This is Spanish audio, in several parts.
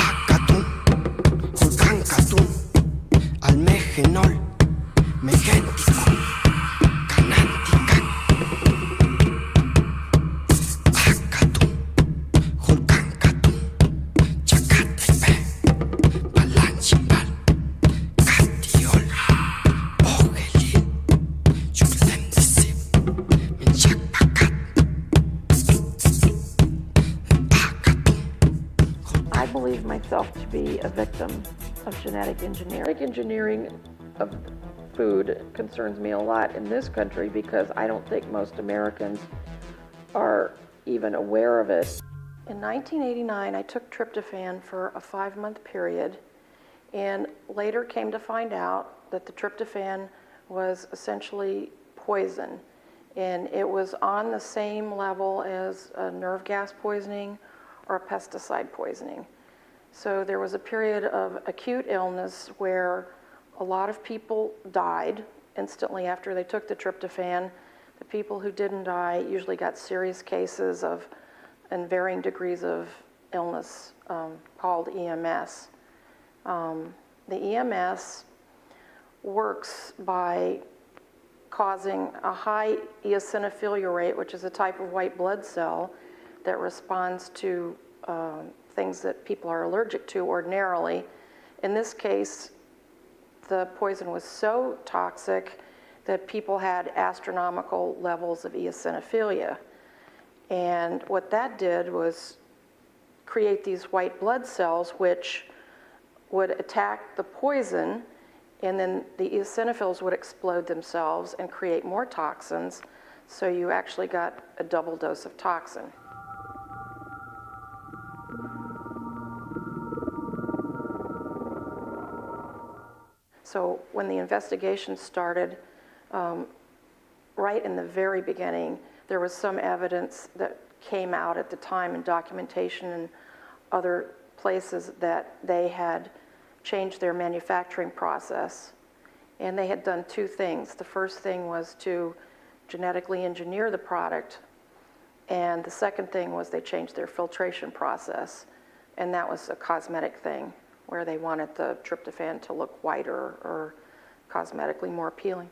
Akatun, Hulkankatun, Almegenol, Megentikun, Kanantikak. Akatun, Hulkankatun, Chacatepe, Palanchipal, Katiol, Ogelil, Yutlendisip, Minchakpakat, Akatun. I believe myself to be a victim of genetic engineering. Genetic engineering of food concerns me a lot in this country because I don't think most Americans are even aware of it. In 1989, I took tryptophan for a 5-month period and later came to find out that the tryptophan was essentially poison, and it was on the same level as a nerve gas poisoning or a pesticide poisoning. So there was a period of acute illness where a lot of people died instantly after they took the tryptophan. The people who didn't die usually got serious cases of and varying degrees of illness called EMS. The EMS works by causing a high eosinophilia rate, which is a type of white blood cell that responds to things that people are allergic to ordinarily. In this case, the poison was so toxic that people had astronomical levels of eosinophilia. And what that did was create these white blood cells which would attack the poison, and then the eosinophils would explode themselves and create more toxins, so you actually got a double dose of toxin. So when the investigation started, right in the very beginning, there was some evidence that came out at the time in documentation and other places that they had changed their manufacturing process. And they had done 2 things. The first thing was to genetically engineer the product, and the second thing was they changed their filtration process. And that was a cosmetic thing, where they wanted the tryptophan to look whiter or cosmetically more appealing.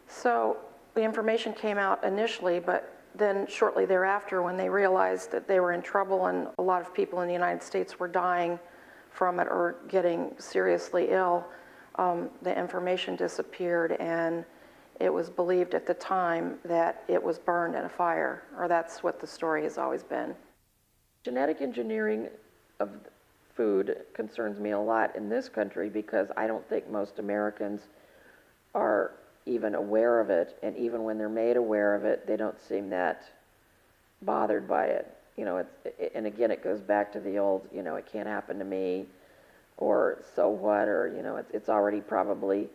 So the information came out initially, but then shortly thereafter, when they realized that they were in trouble and a lot of people in the United States were dying from it or getting seriously ill, the information disappeared, and it was believed at the time that it was burned in a fire, or that's what the story has always been. Genetic engineering of food concerns me a lot in this country because I don't think most Americans are even aware of it, and even when they're made aware of it, they don't seem that bothered by it. You know, and again, it goes back to the old, you know, it can't happen to me, or so what, or, you know, it's already probably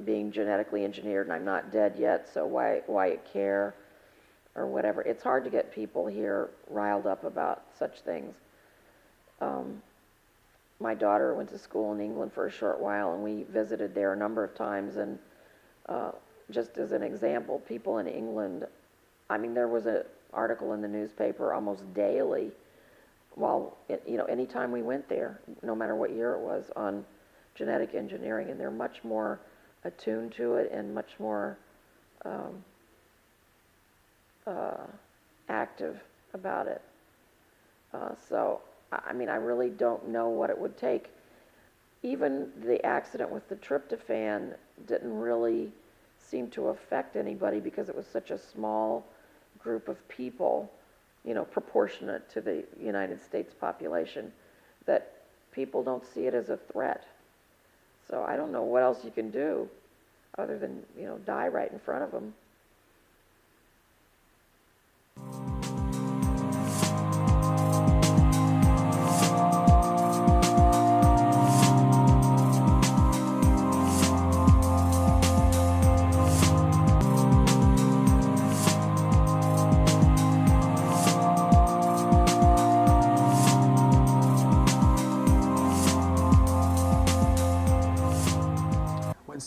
being genetically engineered and I'm not dead yet, so why care, or whatever. It's hard to get people here riled up about such things. My daughter went to school in England for a short while, and we visited there a number of times, and just as an example, people in England, I mean, there was an article in the newspaper almost daily while, you know, anytime we went there, no matter what year it was, on genetic engineering, and they're much more attuned to it and much more active about it. So, I mean, I really don't know what it would take. Even the accident with the tryptophan didn't really seem to affect anybody because it was such a small group of people, you know, proportionate to the United States population, that people don't see it as a threat. So I don't know what else you can do other than, you know, die right in front of them.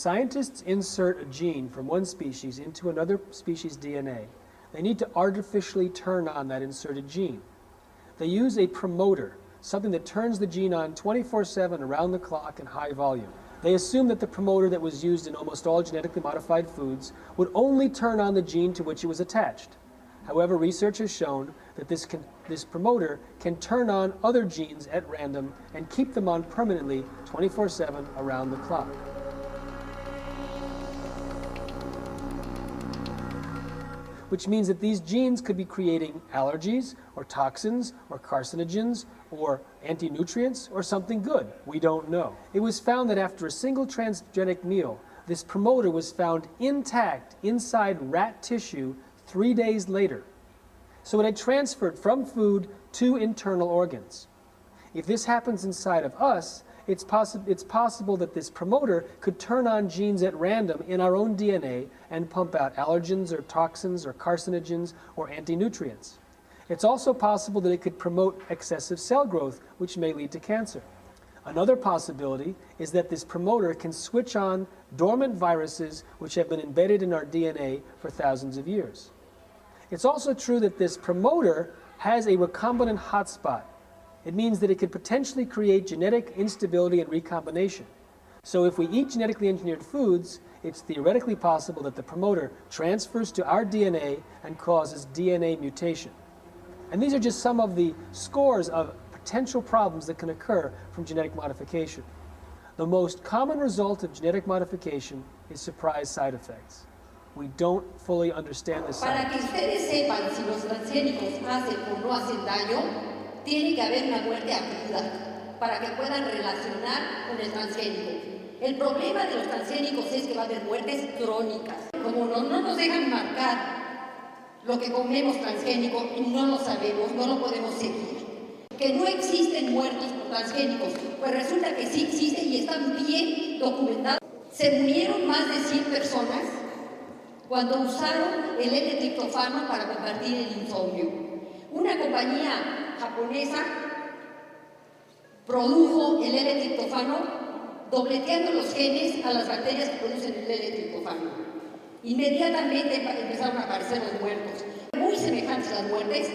scientists insert a gene from one species into another species' DNA, they need to artificially turn on that inserted gene. They use a promoter, something that turns the gene on 24/7 around the clock in high volume. They assume that the promoter that was used in almost all genetically modified foods would only turn on the gene to which it was attached. However, research has shown that this promoter can turn on other genes at random and keep them on permanently 24/7 around the clock. Which means that these genes could be creating allergies or toxins or carcinogens or anti-nutrients or something good. We don't know. It was found that after a single transgenic meal, this promoter was found intact inside rat tissue 3 days later. So it had transferred from food to internal organs. If this happens inside of us, it's possible that this promoter could turn on genes at random in our own DNA and pump out allergens or toxins or carcinogens or anti-nutrients. It's also possible that it could promote excessive cell growth, which may lead to cancer. Another possibility is that this promoter can switch on dormant viruses which have been embedded in our DNA for thousands of years. It's also true that this promoter has a recombinant hotspot. It means that it could potentially create genetic instability and recombination. So if we eat genetically engineered foods, it's theoretically possible that the promoter transfers to our DNA and causes DNA mutation. And these are just some of the scores of potential problems that can occur from genetic modification. The most common result of genetic modification is surprise side effects. We don't fully understand this. Para que ustedes sepan si los transgénicos hacen o no hacen daño, tiene que haber una muerte aguda para que puedan relacionar con el transgénico. El problema de los transgénicos es que va a haber muertes crónicas. Como no nos dejan marcar lo que comemos transgénico y no lo sabemos, no lo podemos seguir. Que no existen muertos por transgénicos, pues resulta que sí existen y están bien documentados. Se murieron más de 100 personas cuando usaron el L-triptofano para combatir el insomnio. Una compañía japonesa produjo el L-triptofano dobleteando los genes a las bacterias que producen el L-triptofano. Inmediatamente empezaron a aparecer los muertos. Muy semejantes a las muertes,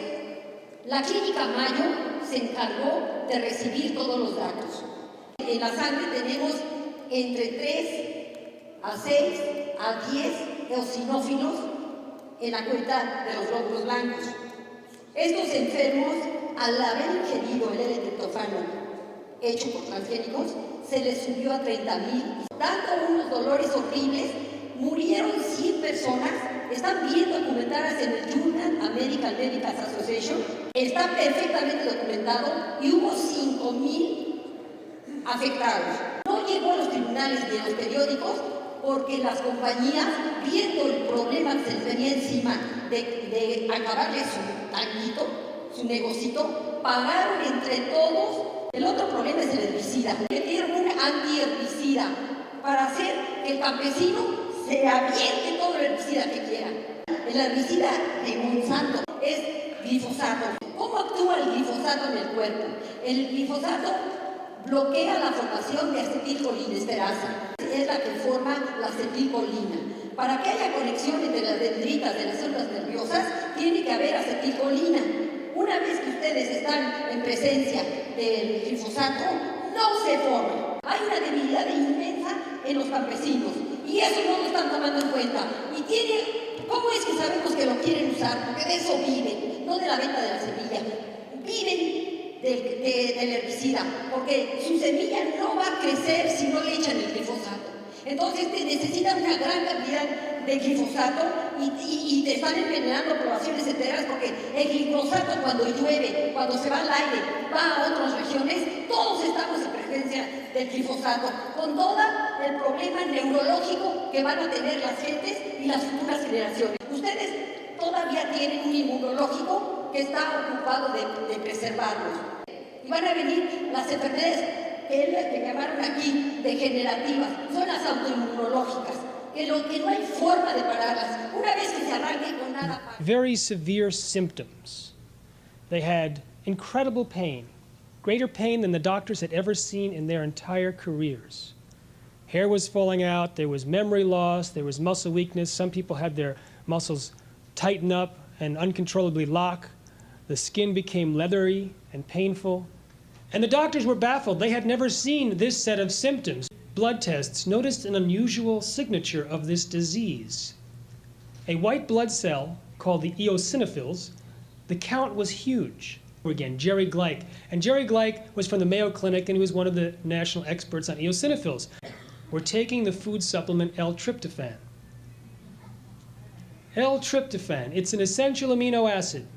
la clínica Mayo se encargó de recibir todos los datos. En la sangre tenemos entre 3 a 6 a 10 eosinófilos en la cuenta de los glóbulos blancos. Estos enfermos, al haber ingerido el L-triptofano hecho por transgénicos, se les subió a 30,000. Dando unos dolores horribles, murieron 100 personas. Están bien documentadas en el Journal American Medical Association. Está perfectamente documentado y hubo 5,000 afectados. No llegó a los tribunales ni a los periódicos porque las compañías, viendo el problema que se les venía encima de acabarle su tanquito, su negocito, pagaron entre todos. El otro problema es el herbicida. Metieron un antiherbicida para hacer que el campesino se aviente todo el herbicida que quiera. El herbicida de Monsanto es glifosato. ¿Cómo actúa el glifosato en el cuerpo? El glifosato bloquea la formación de acetilcolinesterasa. Es la que forma la acetilcolina. Para que haya conexión entre las dendritas de las células nerviosas, tiene que haber acetilcolina. Una vez que ustedes están en presencia del glifosato, no se forma. Hay una debilidad inmensa en los campesinos y eso no lo están tomando en cuenta. ¿Cómo es que sabemos que lo quieren usar? Porque de eso viven, no de la venta de la semilla. Viven del herbicida, porque su semilla no va a crecer si no le echan el glifosato. Entonces necesitan una gran cantidad de glifosato y te están envenenando poblaciones enteras, porque el glifosato cuando llueve, cuando se va al aire, va a otras regiones, todos estamos en presencia del glifosato, con todo el problema neurológico que van a tener las gentes y las futuras generaciones. Ustedes todavía tienen un inmunológico que está ocupado de preservarlos. Y van a venir las enfermedades que llamaron aquí degenerativas, son las autoinmunológicas, que no hay forma de pararlas. Una vez que se arranque con nada para... Very severe symptoms. They had incredible pain, greater pain than the doctors had ever seen in their entire careers. Hair was falling out, there was memory loss, there was muscle weakness. Some people had their muscles tighten up and uncontrollably lock. The skin became leathery and painful. And the doctors were baffled. They had never seen this set of symptoms. Blood tests noticed an unusual signature of this disease. A white blood cell called the eosinophils, the count was huge. Again, Jerry Gleich. And Jerry Gleich was from the Mayo Clinic, and he was one of the national experts on eosinophils. We're taking the food supplement L-tryptophan. L-tryptophan, it's an essential amino acid.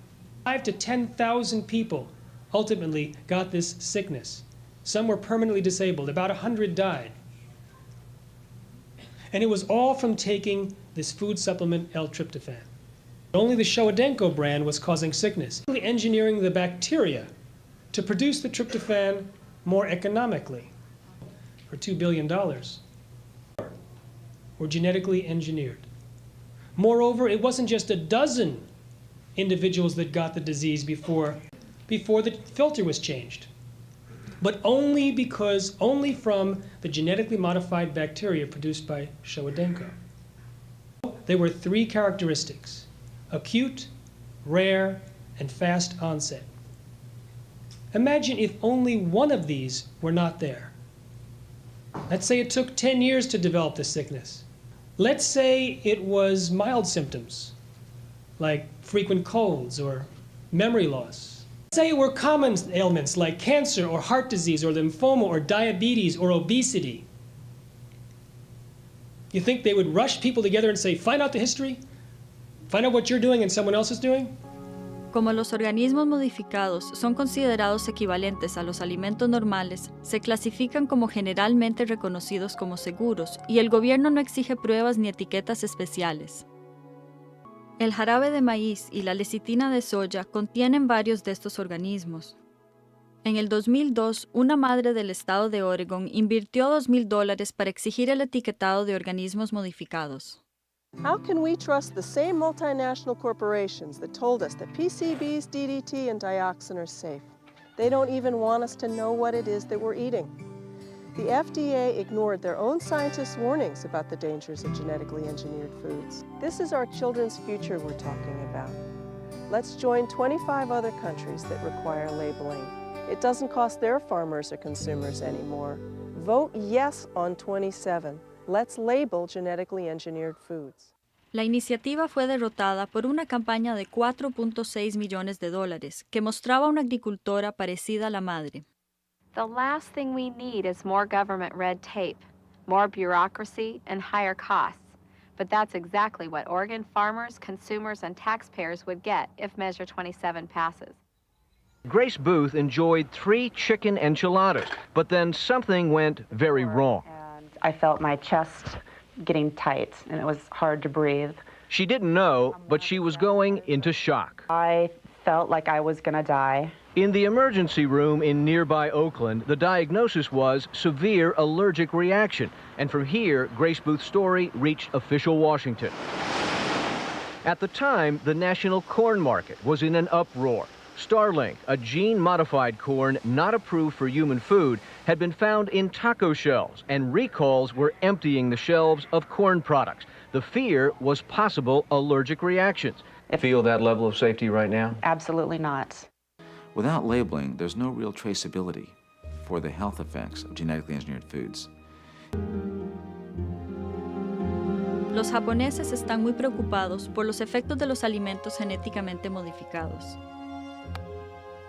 5 to 10,000 people ultimately got this sickness. Some were permanently disabled. About 100 died. And it was all from taking this food supplement L-tryptophan. Only the Showa brand was causing sickness. Engineering the bacteria to produce the tryptophan more economically for $2 billion were genetically engineered. Moreover, it wasn't just a dozen individuals that got the disease before the filter was changed, but only from the genetically modified bacteria produced by Showa. There were 3 characteristics: acute, rare, and fast onset. Imagine if only one of these were not there. Let's say it took 10 years to develop the sickness. Let's say it was mild symptoms, like frequent colds or memory loss. Let's say it were common ailments like cancer or heart disease or lymphoma or diabetes or obesity. You think they would rush people together and say, find out the history? Find out what you're doing and someone else is doing? Como los organismos modificados son considerados equivalentes a los alimentos normales, se clasifican como generalmente reconocidos como seguros y el gobierno no exige pruebas ni etiquetas especiales. El jarabe de maíz y la lecitina de soya contienen varios de estos organismos. En el 2002, una madre del estado de Oregon invirtió $2,000 para exigir el etiquetado de organismos modificados. How can we trust the same multinational corporations that told us that PCBs, DDT, and dioxin are safe? They don't even want us to know what it is that we're eating. The FDA ignored their own scientists' warnings about the dangers of genetically engineered foods. This is our children's future we're talking about. Let's join 25 other countries that require labeling. It doesn't cost their farmers or consumers anymore. Vote yes on 27. Let's label genetically engineered foods. La iniciativa fue derrotada por una campaña de $4.6 millones que mostraba una agricultora parecida a la madre. The last thing we need is more government red tape, more bureaucracy, and higher costs. But that's exactly what Oregon farmers, consumers, and taxpayers would get if Measure 27 passes. Grace Booth enjoyed 3 chicken enchiladas, but then something went very wrong. I felt my chest getting tight, and it was hard to breathe. She didn't know, but she was going into shock. I felt like I was going to die. In the emergency room in nearby Oakland, the diagnosis was severe allergic reaction, and from here, Grace Booth's story reached official Washington. At the time, the national corn market was in an uproar. Starlink, a gene-modified corn not approved for human food, had been found in taco shells, and recalls were emptying the shelves of corn products. The fear was possible allergic reactions. Feel that level of safety right now? Absolutely not. Without labeling, there's no real traceability for the health effects of genetically engineered foods. Los japoneses están muy preocupados por los efectos de los alimentos genéticamente modificados.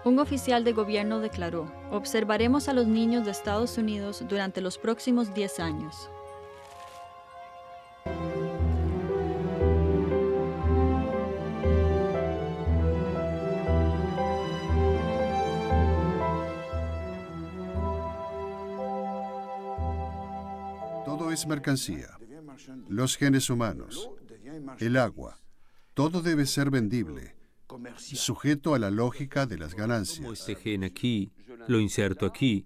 Un oficial de gobierno declaró: observaremos a los niños de Estados Unidos durante los próximos 10 años. Todo es mercancía. Los genes humanos, el agua, todo debe ser vendible, sujeto a la lógica de las ganancias. Este gen aquí, lo inserto aquí,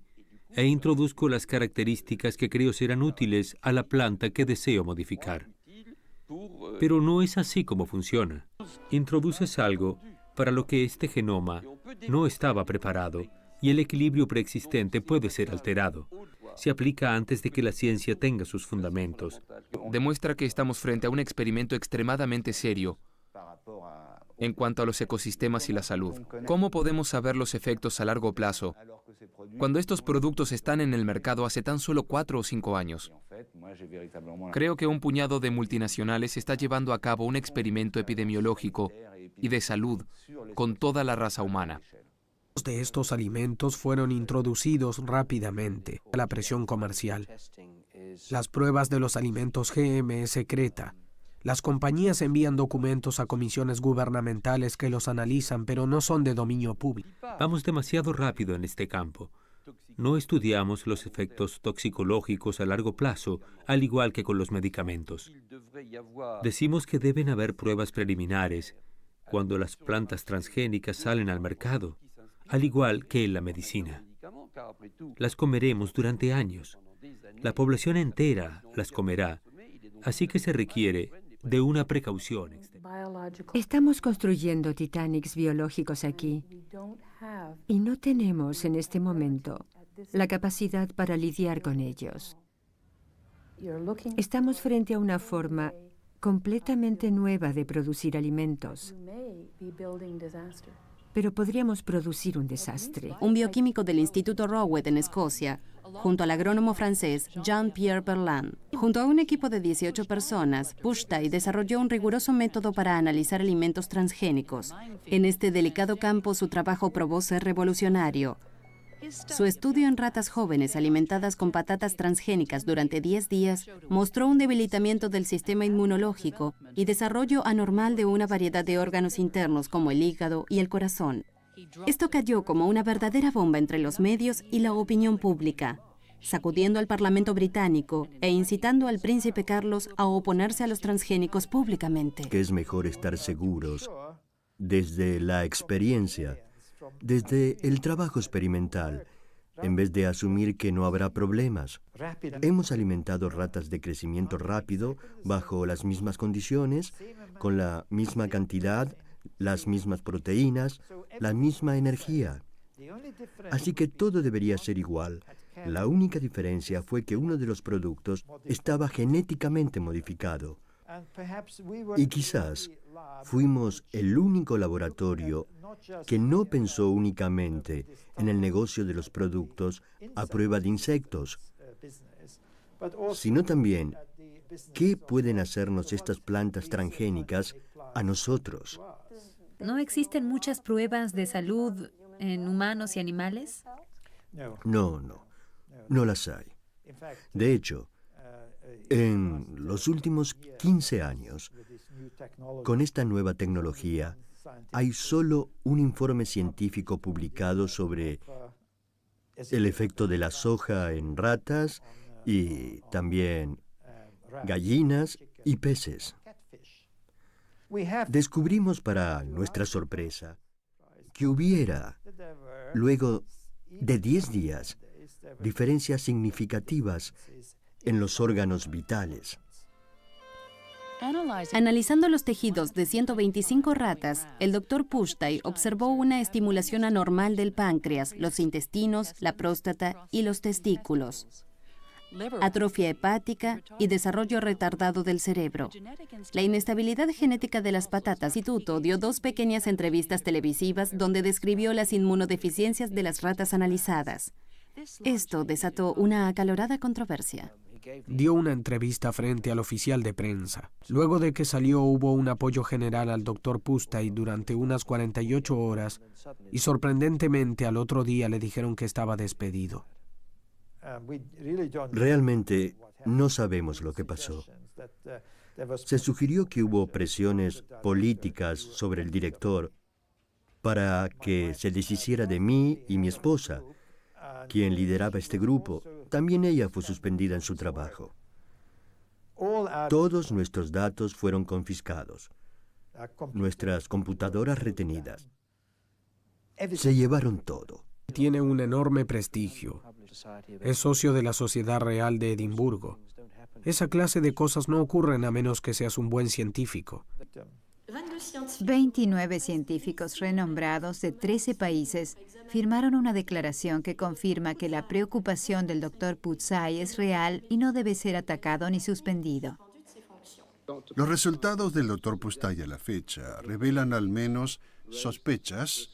e introduzco las características que creo serán útiles a la planta que deseo modificar. Pero no es así como funciona. Introduces algo para lo que este genoma no estaba preparado, y el equilibrio preexistente puede ser alterado. se aplica antes de que la ciencia tenga sus fundamentos. Demuestra que estamos frente a un experimento extremadamente serio en cuanto a los ecosistemas y la salud. ¿Cómo podemos saber los efectos a largo plazo cuando estos productos están en el mercado hace tan solo 4 o 5 años? Creo que un puñado de multinacionales está llevando a cabo un experimento epidemiológico y de salud con toda la raza humana. De estos alimentos fueron introducidos rápidamente a la presión comercial. Las pruebas de los alimentos GM es secreta. Las compañías envían documentos a comisiones gubernamentales que los analizan, pero no son de dominio público. Vamos demasiado rápido en este campo. No estudiamos los efectos toxicológicos a largo plazo, al igual que con los medicamentos. Decimos que deben haber pruebas preliminares cuando las plantas transgénicas salen al mercado, al igual que en la medicina. Las comeremos durante años. La población entera las comerá, así que se requiere de una precaución. Estamos construyendo Titanics biológicos aquí y no tenemos en este momento la capacidad para lidiar con ellos. Estamos frente a una forma completamente nueva de producir alimentos, pero podríamos producir un desastre. Un bioquímico del Instituto Rowett en Escocia, junto al agrónomo francés Jean-Pierre Berland, junto a un equipo de 18 personas, Pushtai desarrolló un riguroso método para analizar alimentos transgénicos. En este delicado campo su trabajo probó ser revolucionario. Su estudio en ratas jóvenes alimentadas con patatas transgénicas durante 10 días mostró un debilitamiento del sistema inmunológico y desarrollo anormal de una variedad de órganos internos como el hígado y el corazón. Esto cayó como una verdadera bomba entre los medios y la opinión pública, sacudiendo al Parlamento británico e incitando al príncipe Carlos a oponerse a los transgénicos públicamente. Que es mejor estar seguros desde la experiencia, desde el trabajo experimental, en vez de asumir que no habrá problemas. Hemos alimentado ratas de crecimiento rápido bajo las mismas condiciones, con la misma cantidad, las mismas proteínas, la misma energía. Así que todo debería ser igual. La única diferencia fue que uno de los productos estaba genéticamente modificado. Y quizás fuimos el único laboratorio que no pensó únicamente en el negocio de los productos a prueba de insectos, sino también qué pueden hacernos estas plantas transgénicas a nosotros. ¿No existen muchas pruebas de salud en humanos y animales? No las hay. De hecho, en los últimos 15 años, con esta nueva tecnología, hay solo un informe científico publicado sobre el efecto de la soja en ratas y también gallinas y peces. Descubrimos para nuestra sorpresa que hubiera, luego de 10 días, diferencias significativas en los órganos vitales. Analizando los tejidos de 125 ratas, el Dr. Pushtai observó una estimulación anormal del páncreas, los intestinos, la próstata y los testículos, atrofia hepática y desarrollo retardado del cerebro. La inestabilidad genética de las patatas. El instituto dio 2 pequeñas entrevistas televisivas donde describió las inmunodeficiencias de las ratas analizadas. Esto desató una acalorada controversia. Dio una entrevista frente al oficial de prensa. Luego de que salió hubo un apoyo general al Dr. Pushtai durante unas 48 horas y sorprendentemente al otro día le dijeron que estaba despedido. Realmente no sabemos lo que pasó. Se sugirió que hubo presiones políticas sobre el director para que se deshiciera de mí y mi esposa, quien lideraba este grupo. También ella fue suspendida en su trabajo. Todos nuestros datos fueron confiscados, nuestras computadoras retenidas. Se llevaron todo. Tiene un enorme prestigio. Es socio de la Sociedad Real de Edimburgo. Esa clase de cosas no ocurren a menos que seas un buen científico. 29 científicos renombrados de 13 países firmaron una declaración que confirma que la preocupación del Dr. Putzai es real y no debe ser atacado ni suspendido. Los resultados del Dr. Putzai a la fecha revelan al menos sospechas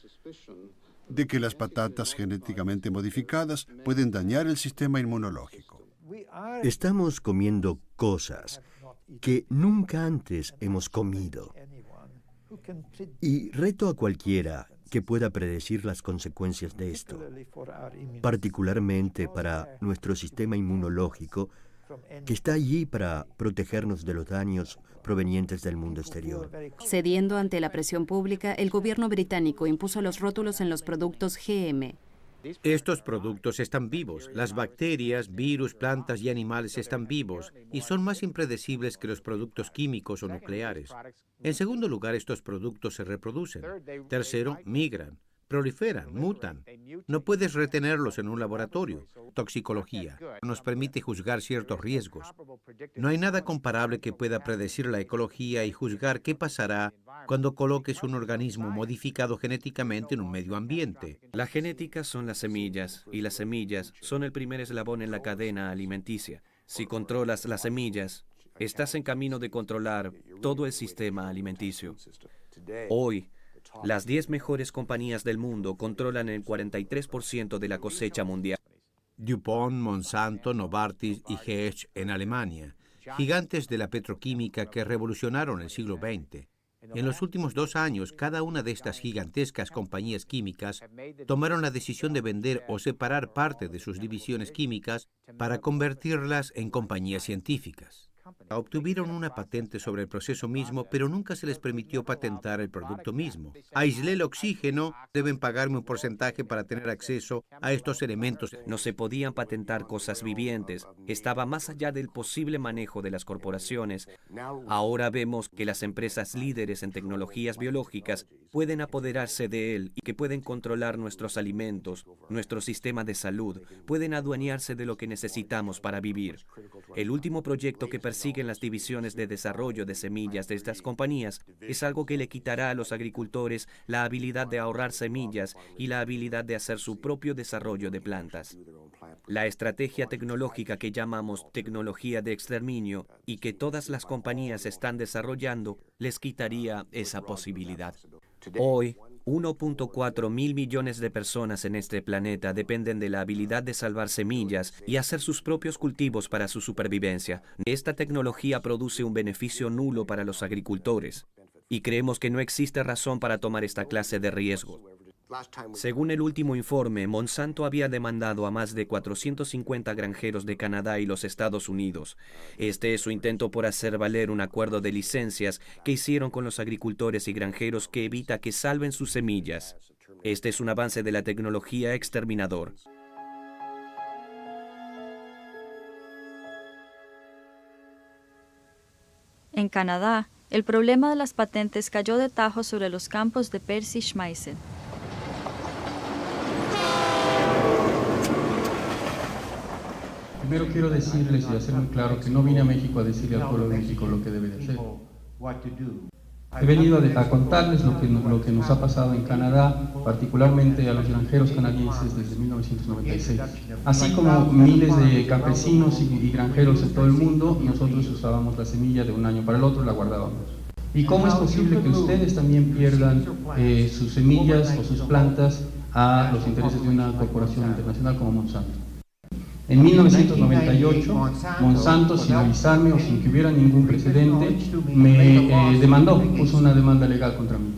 de que las patatas genéticamente modificadas pueden dañar el sistema inmunológico. Estamos comiendo cosas que nunca antes hemos comido. Y reto a cualquiera que pueda predecir las consecuencias de esto, particularmente para nuestro sistema inmunológico, que está allí para protegernos de los daños provenientes del mundo exterior. Cediendo ante la presión pública, el gobierno británico impuso los rótulos en los productos GM. Estos productos están vivos. Las bacterias, virus, plantas y animales están vivos y son más impredecibles que los productos químicos o nucleares. En segundo lugar, estos productos se reproducen. Tercero, migran, proliferan, mutan. No puedes retenerlos en un laboratorio. Toxicología nos permite juzgar ciertos riesgos. No hay nada comparable que pueda predecir la ecología y juzgar qué pasará cuando coloques un organismo modificado genéticamente en un medio ambiente. La genética son las semillas, y las semillas son el primer eslabón en la cadena alimenticia. Si controlas las semillas, estás en camino de controlar todo el sistema alimenticio. Hoy, las 10 mejores compañías del mundo controlan el 43% de la cosecha mundial. DuPont, Monsanto, Novartis y GH en Alemania, gigantes de la petroquímica que revolucionaron el siglo XX. En los últimos 2 años, cada una de estas gigantescas compañías químicas tomaron la decisión de vender o separar parte de sus divisiones químicas para convertirlas en compañías científicas. Obtuvieron una patente sobre el proceso mismo, pero nunca se les permitió patentar el producto mismo. Aislé el oxígeno, deben pagarme un porcentaje para tener acceso a estos elementos. No se podían patentar cosas vivientes, estaba más allá del posible manejo de las corporaciones. Ahora vemos que las empresas líderes en tecnologías biológicas pueden apoderarse de él y que pueden controlar nuestros alimentos, nuestro sistema de salud, pueden adueñarse de lo que necesitamos para vivir. El último proyecto que persiguen las divisiones de desarrollo de semillas de estas compañías es algo que le quitará a los agricultores la habilidad de ahorrar semillas y la habilidad de hacer su propio desarrollo de plantas. La estrategia tecnológica que llamamos tecnología de exterminio y que todas las compañías están desarrollando les quitaría esa posibilidad. Hoy, 1.4 mil millones de personas en este planeta dependen de la habilidad de salvar semillas y hacer sus propios cultivos para su supervivencia. Esta tecnología produce un beneficio nulo para los agricultores y creemos que no existe razón para tomar esta clase de riesgo. Según el último informe, Monsanto había demandado a más de 450 granjeros de Canadá y los Estados Unidos. Este es su intento por hacer valer un acuerdo de licencias que hicieron con los agricultores y granjeros que evita que salven sus semillas. Este es un avance de la tecnología exterminador. En Canadá, el problema de las patentes cayó de tajo sobre los campos de Percy Schmeisel. Primero quiero decirles y hacer muy claro que no vine a México a decirle al pueblo de México lo que debe de hacer. He venido a contarles lo que nos ha pasado en Canadá, particularmente a los granjeros canadienses desde 1996. Así como miles de campesinos y granjeros en todo el mundo, nosotros usábamos la semilla de un año para el otro, la guardábamos. ¿Y cómo es posible que ustedes también pierdan sus semillas o sus plantas a los intereses de una corporación internacional como Monsanto? En 1998, Monsanto, sin avisarme o sin que hubiera ningún precedente, me demandó, puso una demanda legal contra mí.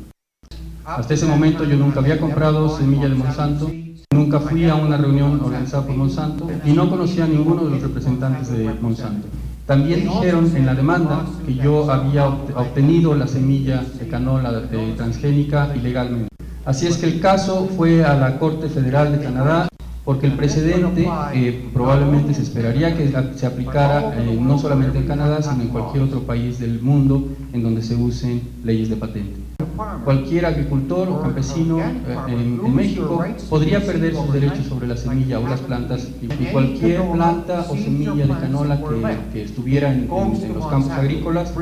Hasta ese momento yo nunca había comprado semilla de Monsanto, nunca fui a una reunión organizada por Monsanto y no conocía a ninguno de los representantes de Monsanto. También dijeron en la demanda que yo había obtenido la semilla de canola transgénica ilegalmente. Así es que el caso fue a la Corte Federal de Canadá, porque el precedente probablemente se esperaría que se aplicara no solamente en Canadá, sino en cualquier otro país del mundo en donde se usen leyes de patente. Cualquier agricultor o campesino en México podría perder sus derechos sobre la semilla o las plantas, y cualquier planta o semilla de canola que estuviera en los campos agrícolas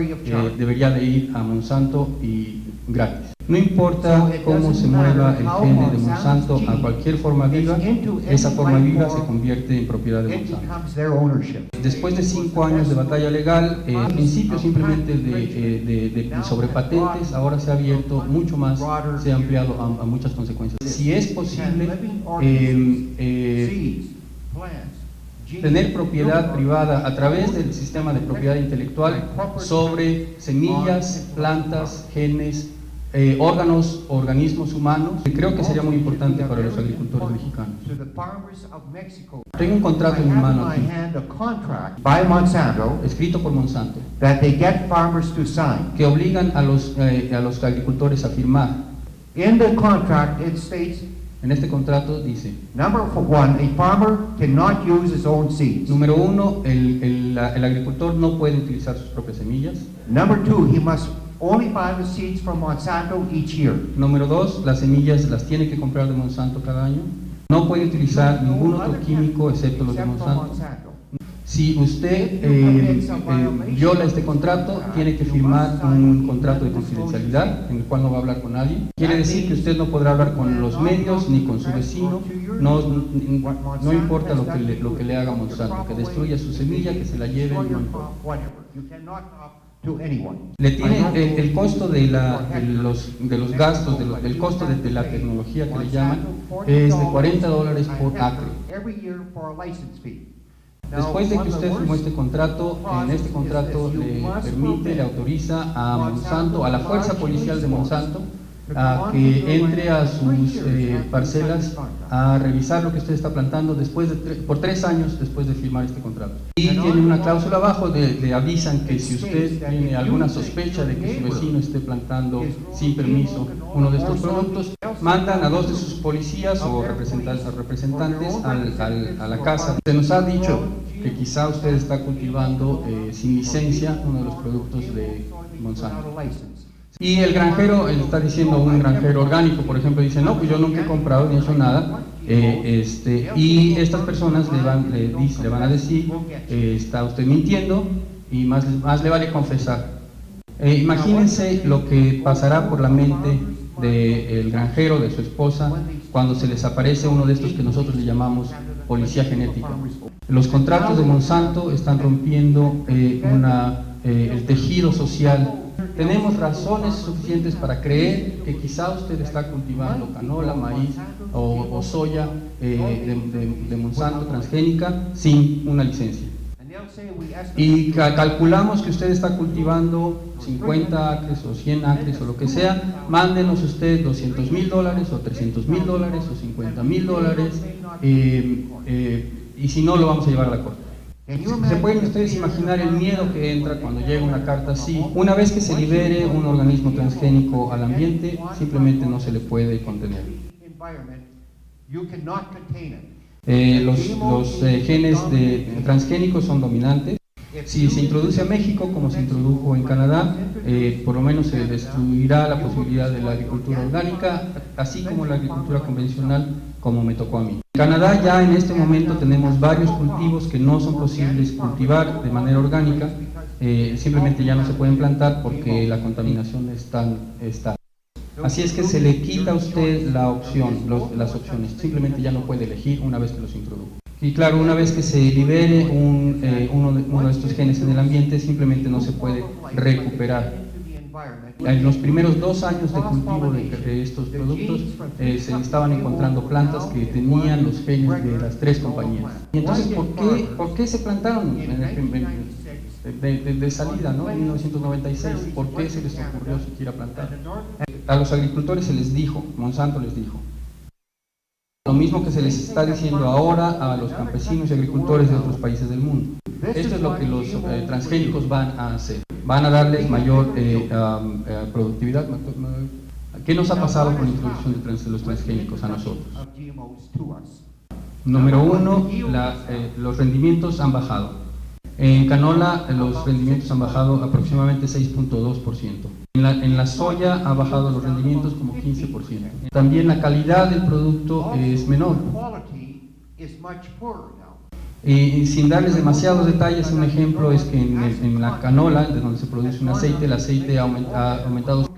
debería de ir a Monsanto y gratis. No importa cómo se mueva el gene de Monsanto a cualquier forma viva, esa forma viva se convierte en propiedad de Monsanto. Después de 5 años de batalla legal, al principio simplemente sobre patentes, ahora se ha abierto mucho más, se ha ampliado a muchas consecuencias. Si es posible tener propiedad privada a través del sistema de propiedad intelectual sobre semillas, plantas, genes, órganos, organismos humanos, creo que sería muy importante para los agricultores mexicanos. Tengo un contrato en mi mano aquí, escrito por Monsanto, que obligan a los agricultores a firmar. En este contrato dice, número uno, el agricultor no puede utilizar sus propias semillas. Número 2, las semillas las tiene que comprar de Monsanto cada año. No puede utilizar ningún otro químico excepto los de Monsanto. Si usted viola este contrato, tiene que firmar un contrato de confidencialidad en el cual no va a hablar con nadie. Quiere decir que usted no podrá hablar con los medios ni con su vecino. No importa lo que le haga Monsanto, que destruya su semilla, que se la lleve, no importa. Le tiene el costo de los gastos, el costo de la tecnología que le llaman, es de $40 por acre. Después de que usted firmó este contrato, en este contrato le autoriza a Monsanto, a la fuerza policial de Monsanto, a que entre a sus parcelas a revisar lo que usted está plantando por 3 años después de firmar este contrato. Y tiene una cláusula abajo, le avisan que si usted tiene alguna sospecha de que su vecino esté plantando sin permiso uno de estos productos, mandan a 2 de sus policías o representantes a la casa. Se nos ha dicho que quizá usted está cultivando sin licencia uno de los productos de Monsanto. Y el granjero, él está diciendo, un granjero orgánico, por ejemplo, dice, no, pues yo nunca he comprado ni he hecho nada, y estas personas le van a decir, está usted mintiendo, y más le vale confesar. Imagínense lo que pasará por la mente del granjero, de su esposa, cuando se les aparece uno de estos que nosotros le llamamos policía genética. Los contratos de Monsanto están rompiendo el tejido social. Tenemos razones suficientes para creer que quizá usted está cultivando canola, maíz o soya de Monsanto transgénica sin una licencia. Y calculamos que usted está cultivando 50 acres o 100 acres o lo que sea, mándenos usted $200,000 o $300,000 o $50,000 y si no lo vamos a llevar a la corte. ¿Se pueden ustedes imaginar el miedo que entra cuando llega una carta así? Una vez que se libere un organismo transgénico al ambiente, simplemente no se le puede contener. Los genes transgénicos son dominantes. Si se introduce a México, como se introdujo en Canadá, por lo menos se destruirá la posibilidad de la agricultura orgánica, así como la agricultura convencional, como me tocó a mí. En Canadá ya en este momento tenemos varios cultivos que no son posibles cultivar de manera orgánica, simplemente ya no se pueden plantar porque la contaminación está. Así es que se le quita a usted las opciones, simplemente ya no puede elegir una vez que los introdujo. Y claro, una vez que se libere uno de estos genes en el ambiente, simplemente no se puede recuperar. En los primeros 2 años de cultivo de estos productos se estaban encontrando plantas que tenían los genes de las 3 compañías. Y entonces, ¿por qué se plantaron de salida, ¿no? En 1996? ¿Por qué se les ocurrió siquiera plantar? A los agricultores se les dijo, Monsanto les dijo, lo mismo que se les está diciendo ahora a los campesinos y agricultores de otros países del mundo. Esto es lo que los transgénicos van a hacer. Van a darles mayor productividad. ¿Qué nos ha pasado con la introducción de los transgénicos a nosotros? Número 1, los rendimientos han bajado. En canola los rendimientos han bajado aproximadamente 6.2%. En la soya ha bajado los rendimientos como 15%. También la calidad del producto es menor. Y sin darles demasiados detalles, un ejemplo es que en la canola, de donde se produce un aceite, el aceite ha aumentado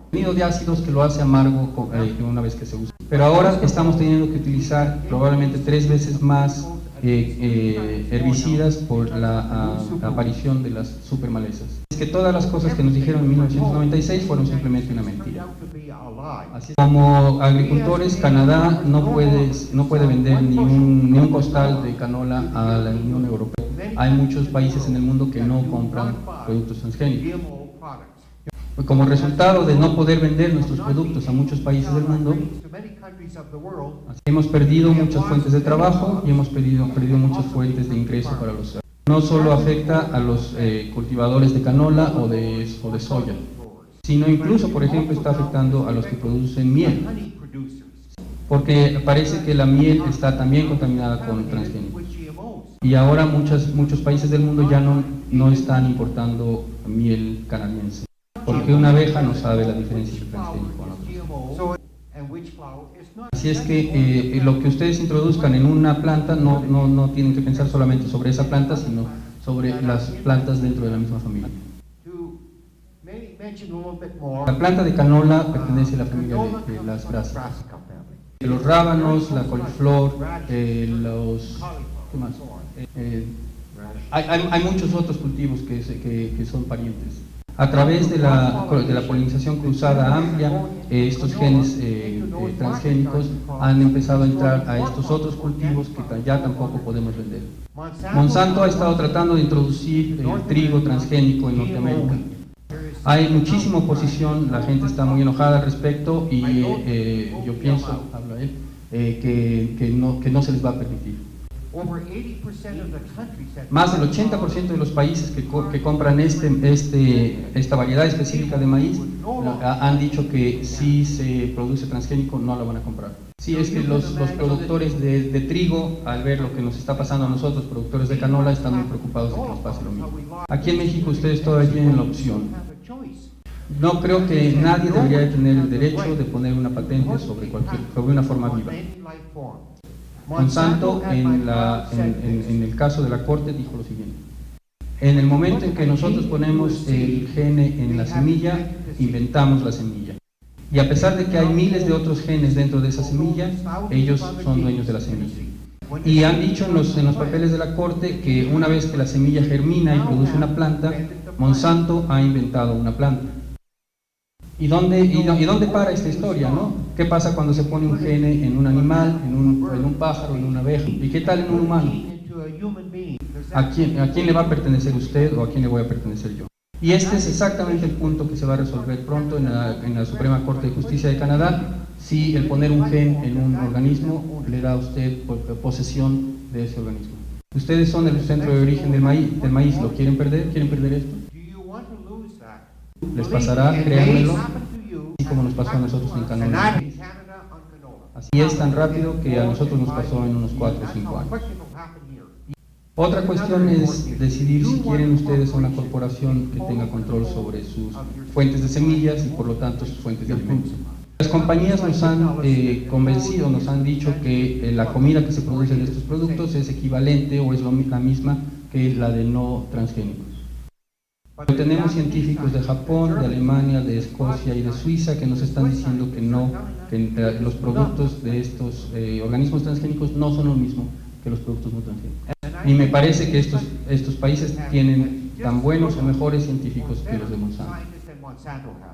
Contenido de ácidos que lo hace amargo una vez que se usa. Pero ahora estamos teniendo que utilizar probablemente 3 veces más herbicidas por la aparición de las supermalezas. Es que todas las cosas que nos dijeron en 1996 fueron simplemente una mentira. Así como agricultores, Canadá no puede vender ni un costal de canola a la Unión Europea. Hay muchos países en el mundo que no compran productos transgénicos. Como resultado de no poder vender nuestros productos a muchos países del mundo, hemos perdido muchas fuentes de trabajo y hemos perdido muchas fuentes de ingreso para los. No solo afecta a los cultivadores de canola o de soya, sino incluso, por ejemplo, está afectando a los que producen miel, porque parece que la miel está también contaminada con transgénicos. Y ahora muchos países del mundo ya no están importando miel canadiense, porque una abeja no sabe la diferencia entre transgénico y otro. Así es que lo que ustedes introduzcan en una planta no tienen que pensar solamente sobre esa planta, sino sobre las plantas dentro de la misma familia. La planta de canola pertenece a la familia de las brásicas. Los rábanos, la coliflor, ¿qué más? Hay muchos otros cultivos que son parientes. A través de la polinización cruzada amplia, estos genes transgénicos han empezado a entrar a estos otros cultivos que ya tampoco podemos vender. Monsanto ha estado tratando de introducir el trigo transgénico en Norteamérica. Hay muchísima oposición, la gente está muy enojada al respecto y yo pienso, habla él, que no se les va a permitir. Más del 80% de los países que compran esta variedad específica de maíz han dicho que si se produce transgénico no la van a comprar. Sí, es que los productores de trigo, al ver lo que nos está pasando a nosotros, productores de canola, están muy preocupados de que nos pase lo mismo. Aquí en México ustedes todavía tienen la opción. No creo que nadie debería de tener el derecho de poner una patente sobre una forma viva. Monsanto, en el caso de la Corte, dijo lo siguiente: en el momento en que nosotros ponemos el gene en la semilla, inventamos la semilla. Y a pesar de que hay miles de otros genes dentro de esa semilla, ellos son dueños de la semilla. Y han dicho en los papeles de la Corte que una vez que la semilla germina y produce una planta, Monsanto ha inventado una planta. ¿Y dónde para esta historia, no? ¿Qué pasa cuando se pone un gene en un animal, en un pájaro, en una abeja? ¿Y qué tal en un humano? ¿A quién le va a pertenecer usted o a quién le voy a pertenecer yo? Y este es exactamente el punto que se va a resolver pronto en la Suprema Corte de Justicia de Canadá, si el poner un gen en un organismo le da a usted posesión de ese organismo. Ustedes son el centro de origen del maíz, ¿lo quieren perder? ¿Quieren perder esto? Les pasará, créanmelo, así como nos pasó a nosotros en Canadá. Así es tan rápido que a nosotros nos pasó en unos 4 o 5 años. Otra cuestión es decidir si quieren ustedes una corporación que tenga control sobre sus fuentes de semillas y por lo tanto sus fuentes de alimentos. Las compañías nos han convencido, nos han dicho que la comida que se produce de estos productos es equivalente o es la misma que la de no transgénicos. Pero tenemos científicos de Japón, de Alemania, de Escocia y de Suiza que nos están diciendo que los productos de estos organismos transgénicos no son lo mismo que los productos no transgénicos. Y me parece que estos países tienen tan buenos o mejores científicos que los de Monsanto.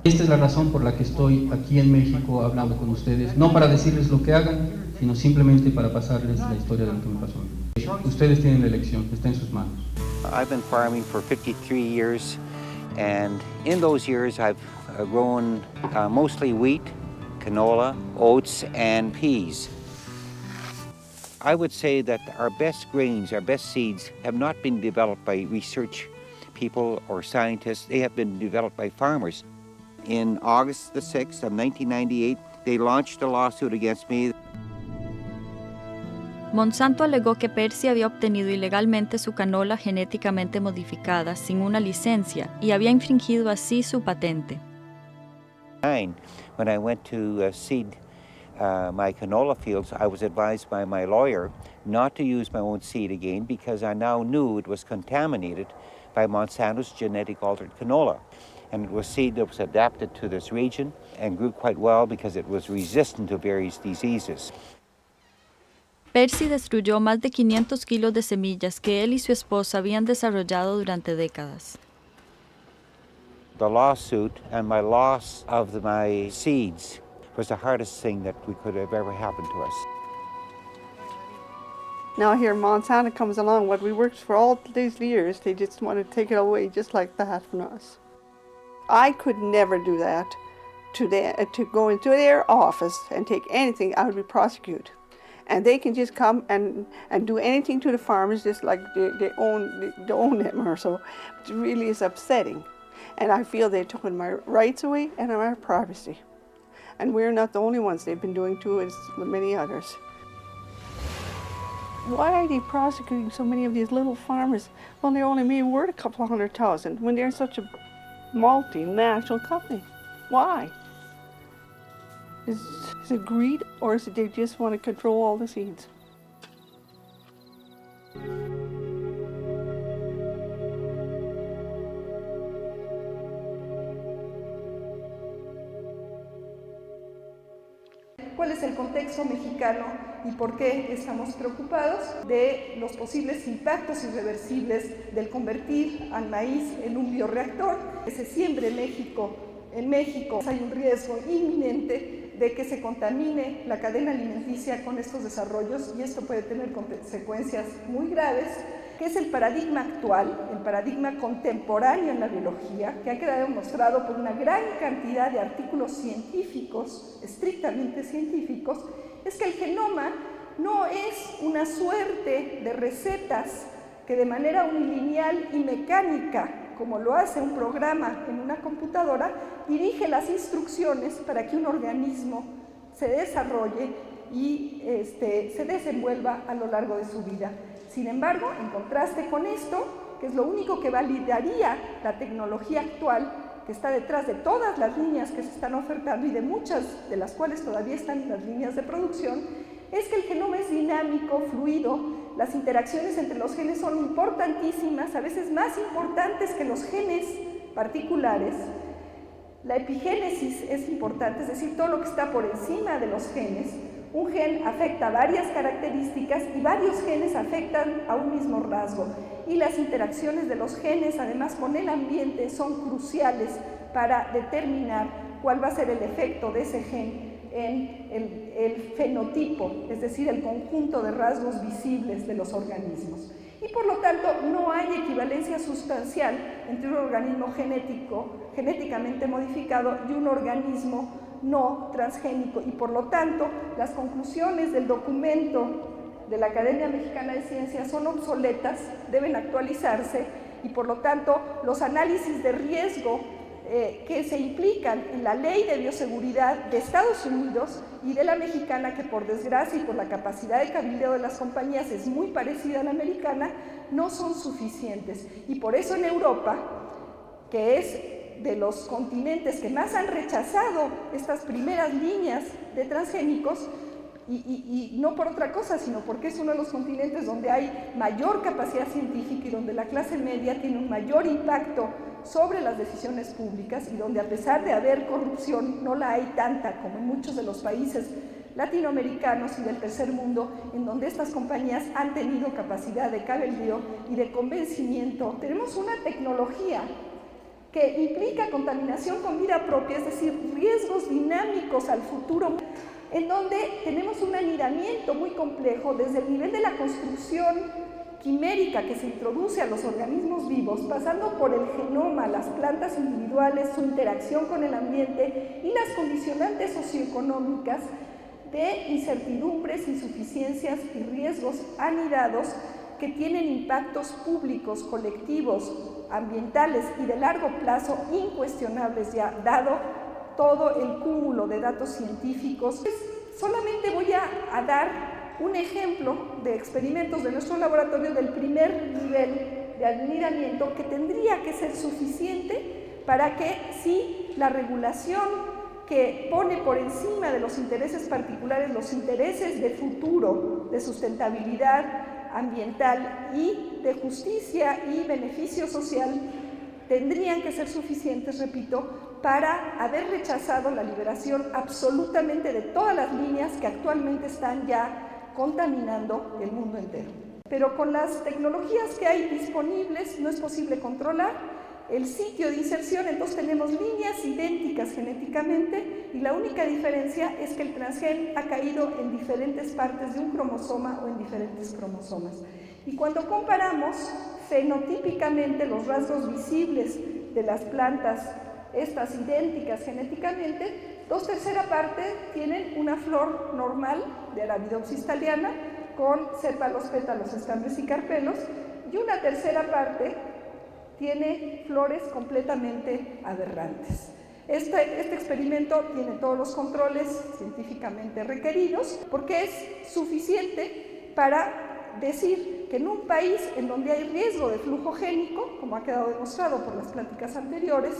Esta es la razón por la que estoy aquí en México hablando con ustedes, no para decirles lo que hagan, sino simplemente para pasarles la historia de lo que me pasó a mí. Ustedes tienen la elección, está en sus manos. I've been farming for 53 years, and in those years I've grown mostly wheat, canola, oats, and peas. I would say that our best grains, our best seeds, have not been developed by research people or scientists. They have been developed by farmers. In August the 6th of 1998, they launched a lawsuit against me. Monsanto alegó que Percy había obtenido ilegalmente su canola genéticamente modificada sin una licencia y había infringido así su patente. When I went to seed my canola fields, I was advised by my lawyer not to use my own seed again because I now knew it was contaminated by Monsanto's genetic altered canola. And it was seed that was adapted to this region and grew quite well because it was resistant to various diseases. Percy destruyó más de 500 kilos de semillas que él y su esposa habían desarrollado durante décadas. The lawsuit and my loss of my seeds was the hardest thing that could have ever happened to us. Now here Monsanto comes along, what we worked for all these years, they just want to take it away just like that from us. I could never do that to go into their office and take anything. I would be prosecuted. And they can just come and do anything to the farmers just like they own them or so. It really is upsetting. And I feel they've taken my rights away and my privacy. And we're not the only ones they've been doing to, as many others. Why are they prosecuting so many of these little farmers? Well, they're only maybe worth a couple of 100,000 when they're such a multinational company. Why? Is it greed, or is it they just want to control all the seeds? ¿Cuál es el contexto mexicano y por qué estamos preocupados de los posibles impactos irreversibles del convertir al maíz en un bioreactor que se siembre en México? En México hay un riesgo inminente de que se contamine la cadena alimenticia con estos desarrollos y esto puede tener consecuencias muy graves, que es el paradigma actual, el paradigma contemporáneo en la biología, que ha quedado demostrado por una gran cantidad de artículos científicos, estrictamente científicos, es que el genoma no es una suerte de recetas que de manera unilineal y mecánica, como lo hace un programa en una computadora, dirige las instrucciones para que un organismo se desarrolle y se desenvuelva a lo largo de su vida. Sin embargo, en contraste con esto, que es lo único que validaría la tecnología actual, que está detrás de todas las líneas que se están ofertando y de muchas de las cuales todavía están en las líneas de producción, es que el genoma es dinámico, fluido, las interacciones entre los genes son importantísimas, a veces más importantes que los genes particulares. La epigénesis es importante, es decir, todo lo que está por encima de los genes. Un gen afecta varias características y varios genes afectan a un mismo rasgo. Y las interacciones de los genes, además con el ambiente, son cruciales para determinar cuál va a ser el efecto de ese gen en el fenotipo, es decir, el conjunto de rasgos visibles de los organismos. Y por lo tanto, no hay equivalencia sustancial entre un organismo genéticamente modificado y un organismo no transgénico. Y por lo tanto, las conclusiones del documento de la Academia Mexicana de Ciencias son obsoletas, deben actualizarse y por lo tanto, los análisis de riesgo que se implican en la ley de bioseguridad de Estados Unidos y de la mexicana, que por desgracia y por la capacidad de cabildeo de las compañías es muy parecida a la americana, no son suficientes. Y por eso en Europa, que es de los continentes que más han rechazado estas primeras líneas de transgénicos, y no por otra cosa, sino porque es uno de los continentes donde hay mayor capacidad científica y donde la clase media tiene un mayor impacto sobre las decisiones públicas y donde a pesar de haber corrupción no la hay tanta como en muchos de los países latinoamericanos y del tercer mundo, en donde estas compañías han tenido capacidad de cabildeo y de convencimiento. Tenemos una tecnología que implica contaminación con vida propia, es decir, riesgos dinámicos al futuro, en donde tenemos un anidamiento muy complejo desde el nivel de la construcción quimérica que se introduce a los organismos vivos, pasando por el genoma, las plantas individuales, su interacción con el ambiente y las condicionantes socioeconómicas de incertidumbres, insuficiencias y riesgos anidados que tienen impactos públicos, colectivos, ambientales y de largo plazo incuestionables ya, dado todo el cúmulo de datos científicos. Solamente voy a dar un ejemplo de experimentos de nuestro laboratorio del primer nivel de anidamiento que tendría que ser suficiente para que si la regulación que pone por encima de los intereses particulares los intereses de futuro, de sustentabilidad ambiental y de justicia y beneficio social, tendrían que ser suficientes, repito, para haber rechazado la liberación absolutamente de todas las líneas que actualmente están ya contaminando el mundo entero. Pero con las tecnologías que hay disponibles no es posible controlar el sitio de inserción, entonces tenemos líneas idénticas genéticamente y la única diferencia es que el transgen ha caído en diferentes partes de un cromosoma o en diferentes cromosomas. Y cuando comparamos fenotípicamente los rasgos visibles de las plantas, estas idénticas genéticamente, 2/3 partes tienen una flor normal de Arabidopsis thaliana con sépalos, pétalos, estambres y carpelos, y 1/3 parte tiene flores completamente aberrantes. Este experimento tiene todos los controles científicamente requeridos porque es suficiente para decir que en un país en donde hay riesgo de flujo génico, como ha quedado demostrado por las pláticas anteriores,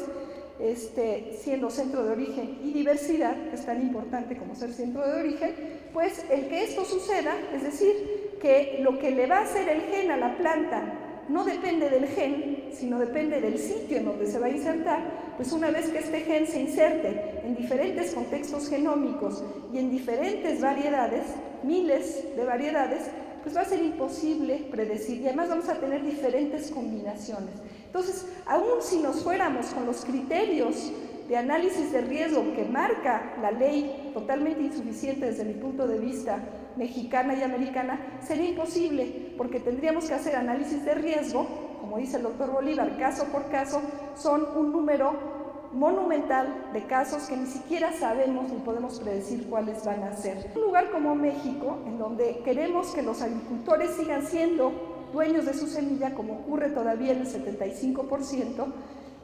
siendo centro de origen y diversidad, que es tan importante como ser centro de origen, pues el que esto suceda, es decir, que lo que le va a hacer el gen a la planta no depende del gen, sino depende del sitio en donde se va a insertar, pues una vez que este gen se inserte en diferentes contextos genómicos y en diferentes variedades, miles de variedades, pues va a ser imposible predecir y además vamos a tener diferentes combinaciones. Entonces, aún si nos fuéramos con los criterios de análisis de riesgo que marca la ley, totalmente insuficiente desde mi punto de vista mexicana y americana, sería imposible, porque tendríamos que hacer análisis de riesgo, como dice el doctor Bolívar, caso por caso, son un número monumental de casos que ni siquiera sabemos ni podemos predecir cuáles van a ser. Un lugar como México, en donde queremos que los agricultores sigan siendo dueños de su semilla, como ocurre todavía en el 75%,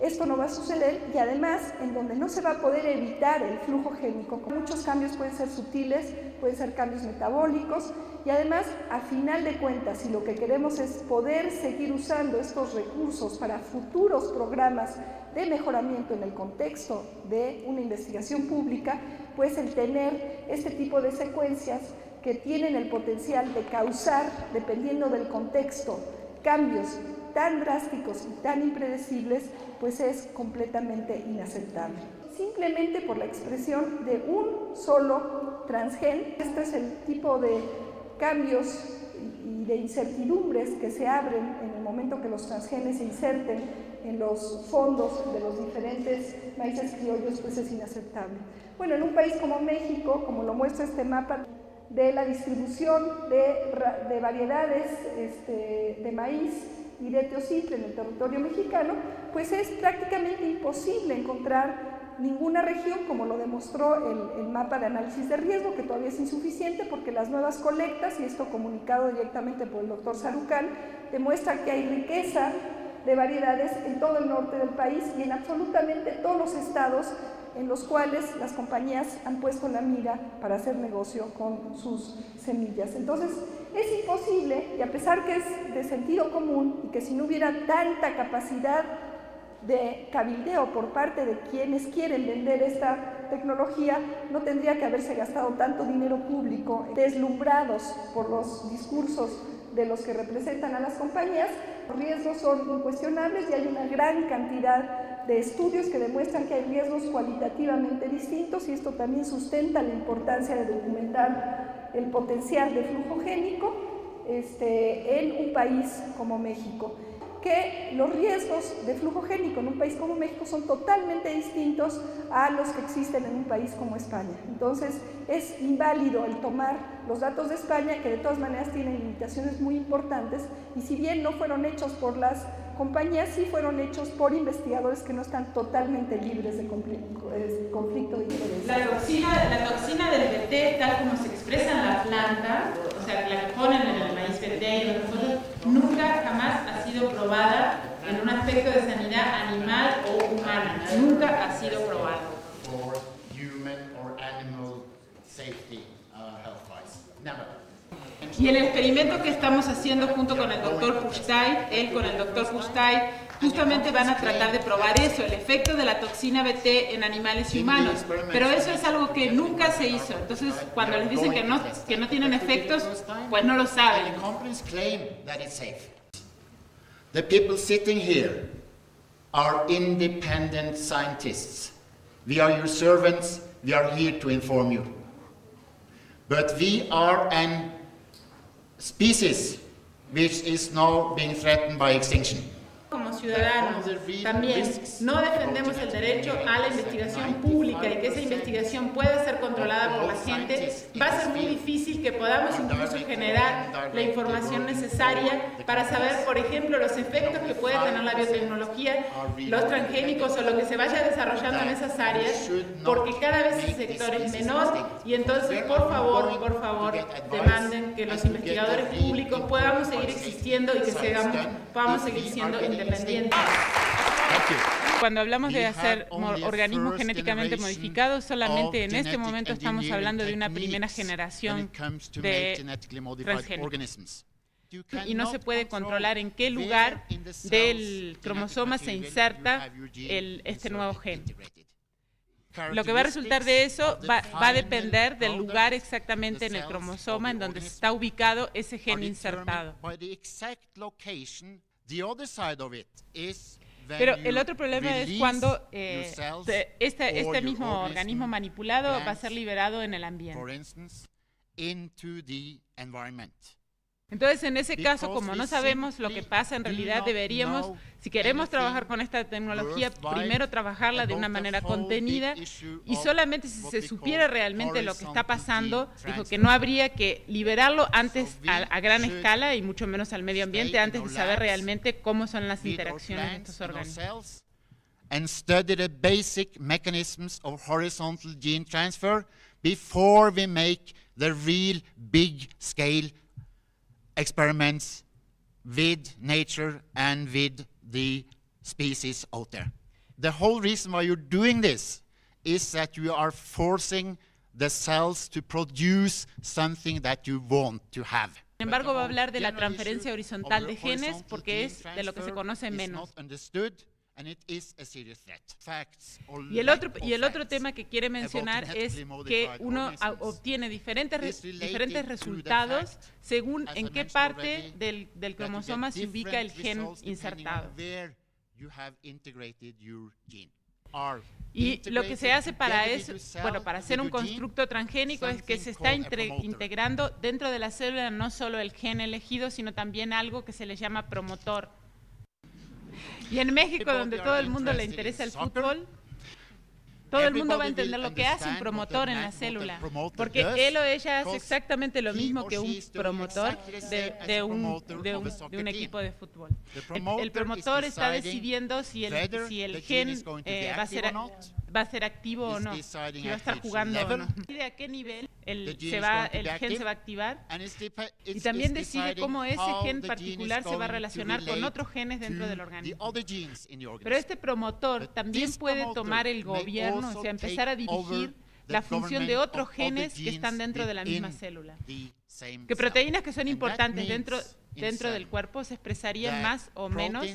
esto no va a suceder y además en donde no se va a poder evitar el flujo génico. Muchos cambios pueden ser sutiles, pueden ser cambios metabólicos y además a final de cuentas si lo que queremos es poder seguir usando estos recursos para futuros programas de mejoramiento en el contexto de una investigación pública, pues el tener este tipo de secuencias que tienen el potencial de causar, dependiendo del contexto, cambios tan drásticos y tan impredecibles, pues es completamente inaceptable. Simplemente por la expresión de un solo transgen, este es el tipo de cambios y de incertidumbres que se abren en el momento que los transgenes se inserten en los fondos de los diferentes maíces criollos, pues es inaceptable. Bueno, en un país como México, como lo muestra este mapa de la distribución de variedades de maíz y de teocitle en el territorio mexicano, pues es prácticamente imposible encontrar ninguna región, como lo demostró el mapa de análisis de riesgo, que todavía es insuficiente porque las nuevas colectas, y esto comunicado directamente por el doctor Sarucán, demuestra que hay riqueza de variedades en todo el norte del país y en absolutamente todos los estados en los cuales las compañías han puesto la mira para hacer negocio con sus semillas. Entonces, es imposible, y a pesar que es de sentido común y que si no hubiera tanta capacidad de cabildeo por parte de quienes quieren vender esta tecnología, no tendría que haberse gastado tanto dinero público, deslumbrados por los discursos de los que representan a las compañías. Los riesgos son incuestionables y hay una gran cantidad de estudios que demuestran que hay riesgos cualitativamente distintos y esto también sustenta la importancia de documentar el potencial de flujo génico en un país como México. Que los riesgos de flujo génico en un país como México son totalmente distintos a los que existen en un país como España. Entonces, es inválido el tomar los datos de España, que de todas maneras tienen limitaciones muy importantes, y si bien no fueron hechos por las compañías, sí fueron hechos por investigadores que no están totalmente libres de conflicto de interés. La toxina del BT, tal como se expresa en la planta, o sea, la que ponen en el maíz BT y otras cosas, nunca jamás ha sido probada en un aspecto de sanidad animal o humana. Nunca ha sido probado. Y el experimento que estamos haciendo junto con el doctor Puchtay, él con el doctor Puchtay, justamente van a tratar de probar eso, el efecto de la toxina BT en animales y humanos. Pero eso es algo que nunca se hizo. Entonces, cuando les dicen que no tienen efectos, pues no lo saben. The people sitting here are independent scientists. We are your servants. We are here to inform you. But we are an species which is now being threatened by extinction. Como ciudadanos, también no defendemos el derecho a la investigación pública y que esa investigación pueda ser controlada por la gente. Va a ser muy difícil que podamos incluso generar la información necesaria para saber, por ejemplo, los efectos que puede tener la biotecnología, los transgénicos o lo que se vaya desarrollando en esas áreas, porque cada vez el sector es menor y entonces, por favor, demanden que los investigadores públicos podamos seguir existiendo y que podamos seguir siendo independientes. Cuando hablamos de hacer organismos genéticamente modificados, solamente en este momento estamos hablando de una primera generación de transgénicos. Y no se puede controlar en qué lugar del cromosoma se inserta este nuevo gen. Lo que va a resultar de eso va a depender del lugar exactamente en el cromosoma en donde está ubicado ese gen insertado. Pero el otro problema es cuando este mismo organismo manipulado va a ser liberado en el ambiente. Entonces, en ese caso, como no sabemos lo que pasa, en realidad deberíamos, si queremos trabajar con esta tecnología, primero trabajarla de una manera contenida y solamente si se supiera realmente lo que está pasando, dijo que no habría que liberarlo antes a gran escala y mucho menos al medio ambiente antes de saber realmente cómo son las interacciones de estos organismos. And study the basic mechanisms of horizontal gene transfer before we make the real big scale experiments with nature and with the species out there. The whole reason why you're doing this is that you are forcing the cells to produce something that you want to have. Sin embargo, va a hablar de la transferencia horizontal de genes porque es de lo que se conoce menos. Y el otro tema que quiere mencionar es que uno obtiene diferentes resultados según en qué parte del cromosoma se ubica el gen insertado. Y lo que se hace para eso, para hacer un constructo transgénico es que se está integrando dentro de la célula no solo el gen elegido, sino también algo que se le llama promotor. Y en México, donde todo el mundo le interesa el fútbol, todo el mundo va a entender lo que hace un promotor en la célula, porque él o ella hace exactamente lo mismo que un promotor de un equipo de fútbol. El promotor está decidiendo si el gen va a ser activo o no, si va a estar jugando o no. Decide a qué nivel el gen se va a activar y también decide cómo ese gen particular se va a relacionar con otros genes dentro del organismo. Pero este promotor también puede tomar el gobierno, o sea, empezar a dirigir la función de otros genes que están dentro de la misma célula. Que proteínas que son importantes dentro del cuerpo se expresarían más o menos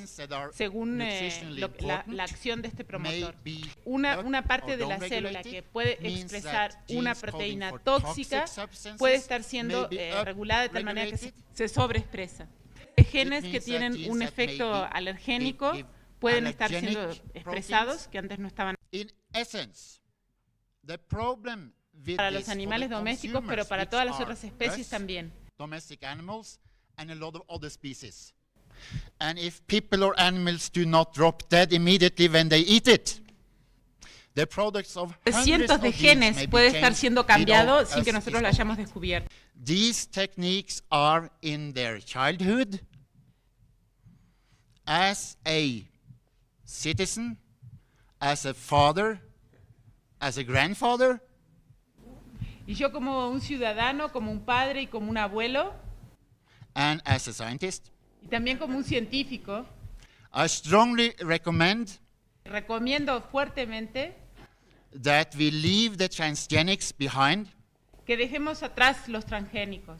según la acción de este promotor. Una parte de la célula que puede expresar una proteína tóxica puede estar siendo regulada de tal manera que se sobreexpresa. Genes que tienen un efecto alergénico pueden estar siendo expresados que antes no estaban. Para los animales domésticos, pero para todas las otras especies también. And a lot of other species. And if people or animals do not drop dead immediately when they eat it, the products of cientos de genes puede estar siendo cambiado sin que nosotros lo hayamos descubierto. These techniques are in their childhood as a citizen, as a father, as a grandfather. Y yo como un ciudadano, como un padre y como un abuelo. And as a scientist, y también como un científico, I strongly recomiendo fuertemente that we leave the transgenics behind que dejemos atrás los transgénicos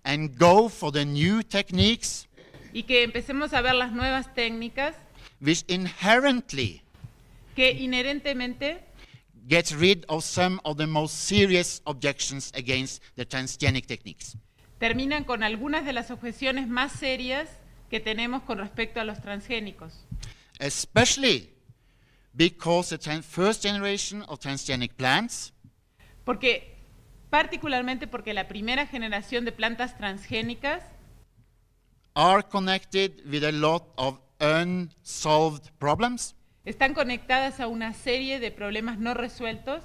and go for the new techniques y que empecemos a ver las nuevas técnicas which inherently que inherentemente get rid of some of the most serious objections against the transgenic techniques. Terminan con algunas de las objeciones más serias que tenemos con respecto a los transgénicos. especially because the first generation of transgenic plants particularmente porque la primera generación de plantas transgénicas are connected with a lot of unsolved problems. están conectadas a una serie de problemas no resueltos.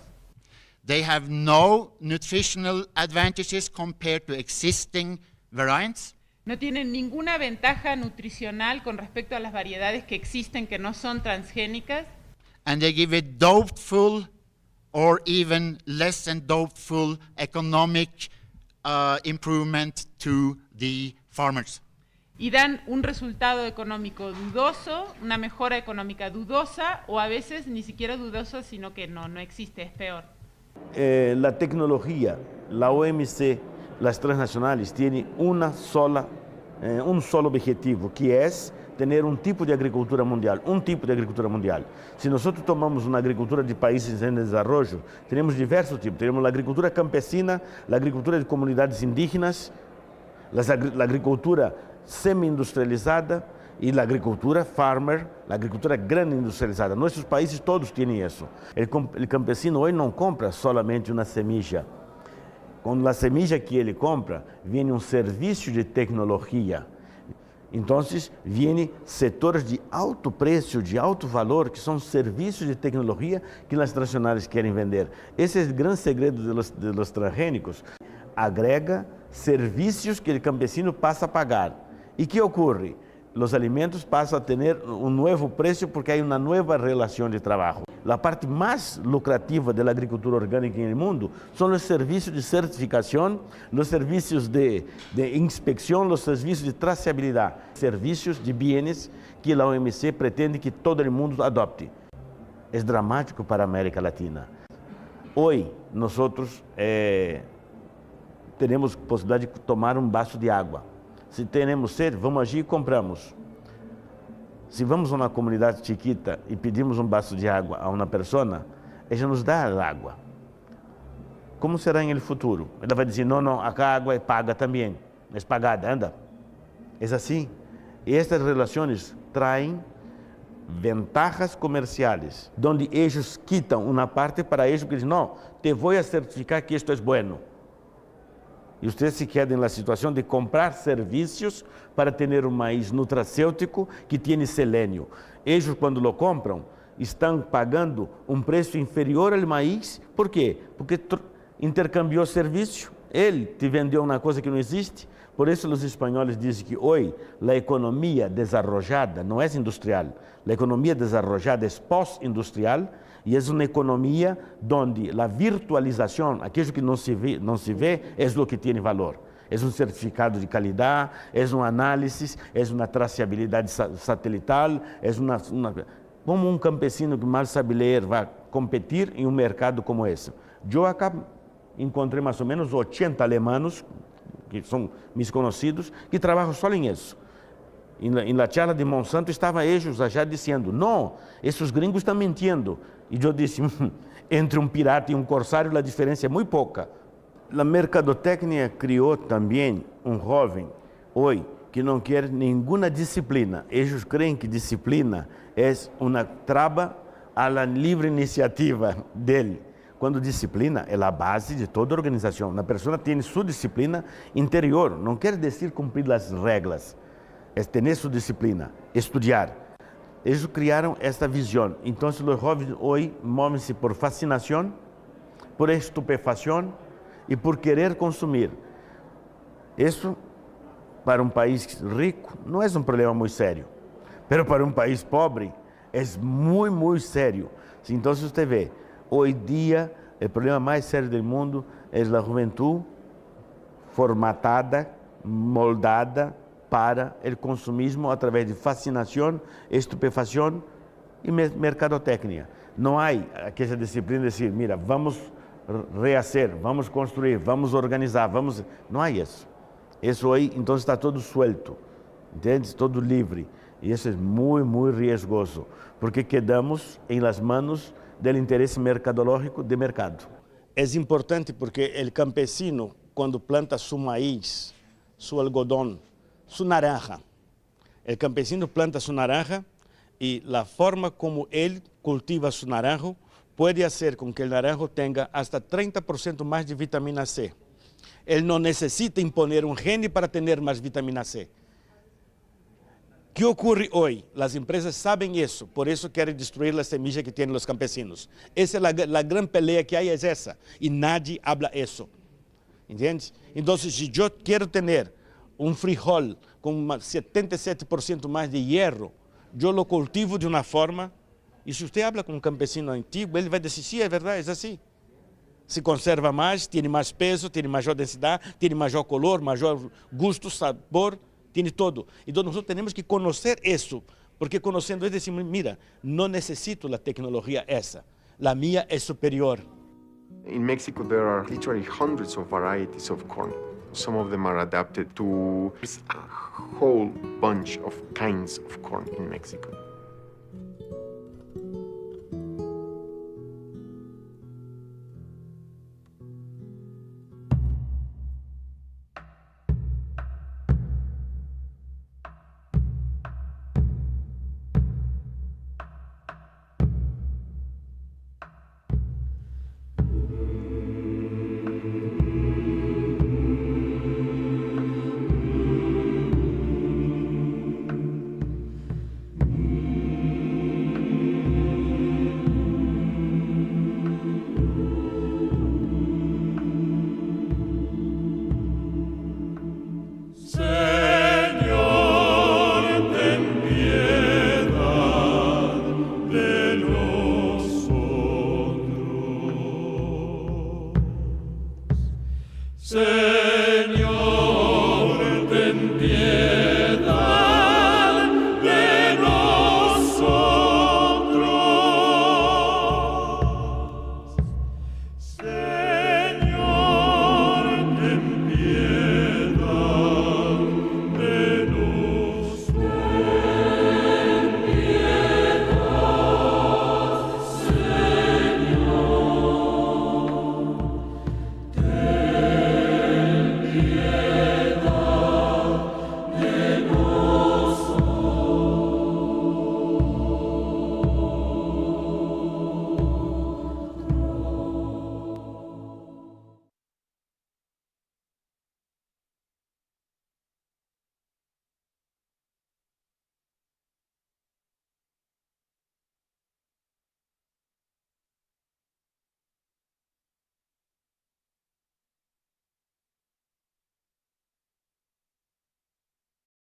They have no nutritional advantages compared to existing variants. No tienen ninguna ventaja nutricional con respecto a las variedades que existen que no son transgénicas. And they give a doubtful or even less than doubtful economic improvement to the farmers. Y dan un resultado económico dudoso, una mejora económica dudosa, o a veces ni siquiera dudosa, sino que no existe, es peor. La tecnología, la OMC, las transnacionales tienen un solo objetivo, que es tener un tipo de agricultura mundial, Si nosotros tomamos una agricultura de países en desarrollo, tenemos diversos tipos. Tenemos la agricultura campesina, la agricultura de comunidades indígenas, la agricultura semi-industrializada y la agricultura farmer, la agricultura grande industrializada. Nuestros países todos tienen eso. El campesino hoy no compra solamente una semilla. Con la semilla que ele compra, viene un servicio de tecnología. Entonces, vienen setores de alto precio, de alto valor, que son servicios de tecnología que las transnacionales quieren vender. Ese es el gran segredo de los transgénicos. Agrega servicios que el campesino pasa a pagar. ¿Y qué ocurre? Los alimentos pasan a tener un nuevo precio porque hay una nueva relación de trabajo. La parte más lucrativa de la agricultura orgánica en el mundo son los servicios de certificación, los servicios de inspección, los servicios de trazabilidad, servicios de bienes que la OMC pretende que todo el mundo adopte. Es dramático para América Latina. Hoy nosotros tenemos posibilidad de tomar un vaso de agua. Si tenemos sed, vamos allí y compramos. Si vamos a una comunidad chiquita y pedimos un vaso de agua a una persona, ella nos da el agua. ¿Cómo será en el futuro? Ella va a decir, no, acá agua es paga también, es pagada, anda. Es así. Y estas relaciones traen ventajas comerciales, donde ellos quitan una parte para ellos que dicen, no, te voy a certificar que esto es bueno. E você se queda na situação de comprar serviços para ter um maíz nutracêutico que tem selênio. Eles, quando lo compram, estão pagando um preço inferior ao maíz. Por quê? Porque intercambiou serviço. Ele te vendeu uma coisa que não existe. Por isso, os espanhóis dizem que hoje a economia desenvolvida não é industrial. A economia desenvolvida é pós-industrial. E é uma economia onde a virtualização, aquilo que não se vê, é o que tem valor. É um certificado de qualidade, é uma análise, é uma traçabilidade satelital, é como um campesino que mal sabe ler vai competir em um mercado como esse. Eu acá encontrei mais ou menos 80 alemães, que são meus conhecidos, que trabalham só em isso. Em la charla de Monsanto estavam eles já dizendo, não, esses gringos estão mentindo. E eu disse, entre um pirata e um corsário a diferença é muito pouca. A mercadotecnia criou também um jovem, hoje, que não quer nenhuma disciplina. Eles creem que disciplina é uma trava à livre iniciativa dele. Quando disciplina é a base de toda organização. A pessoa tem sua disciplina interior, não quer dizer cumprir as regras. É ter sua disciplina, estudar. Eles criaram esta visão. Então, os jovens hoje movem-se por fascinação, por estupefação e por querer consumir. Isso, para um país rico, não é um problema muito sério. Mas para um país pobre, é muito, muito sério. Então, você vê, hoje dia, o problema mais sério do mundo é a juventude formatada, moldada, para o consumismo através de fascinação, estupefação e mercadotecnia. Não há aquela disciplina de dizer, mira, vamos rehacer, vamos construir, vamos organizar, vamos... Não há isso. Isso aí, então, está todo suelto, entende? Todo livre. E isso é muito, muito riesgoso, porque quedamos em las manos do interesse mercadológico de mercado. É importante porque o campesino, quando planta seu maíz, seu algodão, su naranja. El campesino planta su naranja Y la forma como él cultiva su naranjo puede hacer con que el naranjo tenga hasta 30% más de vitamina C. Él no necesita imponer un gen para tener más vitamina C. ¿Qué ocurre hoy? Las empresas saben eso, por eso quieren destruir la semilla que tienen los campesinos. Esa es la gran pelea que hay, es esa, y nadie habla eso. ¿Entiendes? Entonces, si yo quiero tener un frijol con 77% más de hierro, yo lo cultivo de una forma, y si usted habla con un campesino antiguo, él va a decir, sí, es verdad, es así. Se conserva más, tiene más peso, tiene mayor densidad, tiene mayor color, mayor gusto, sabor, tiene todo. Entonces nosotros tenemos que conocer eso, porque conociendo es decir, mira, no necesito la tecnología esa, la mía es superior. In Mexico, there are literally hundreds of varieties of corn. Some of them are adapted to a whole bunch of kinds of corn in Mexico. Say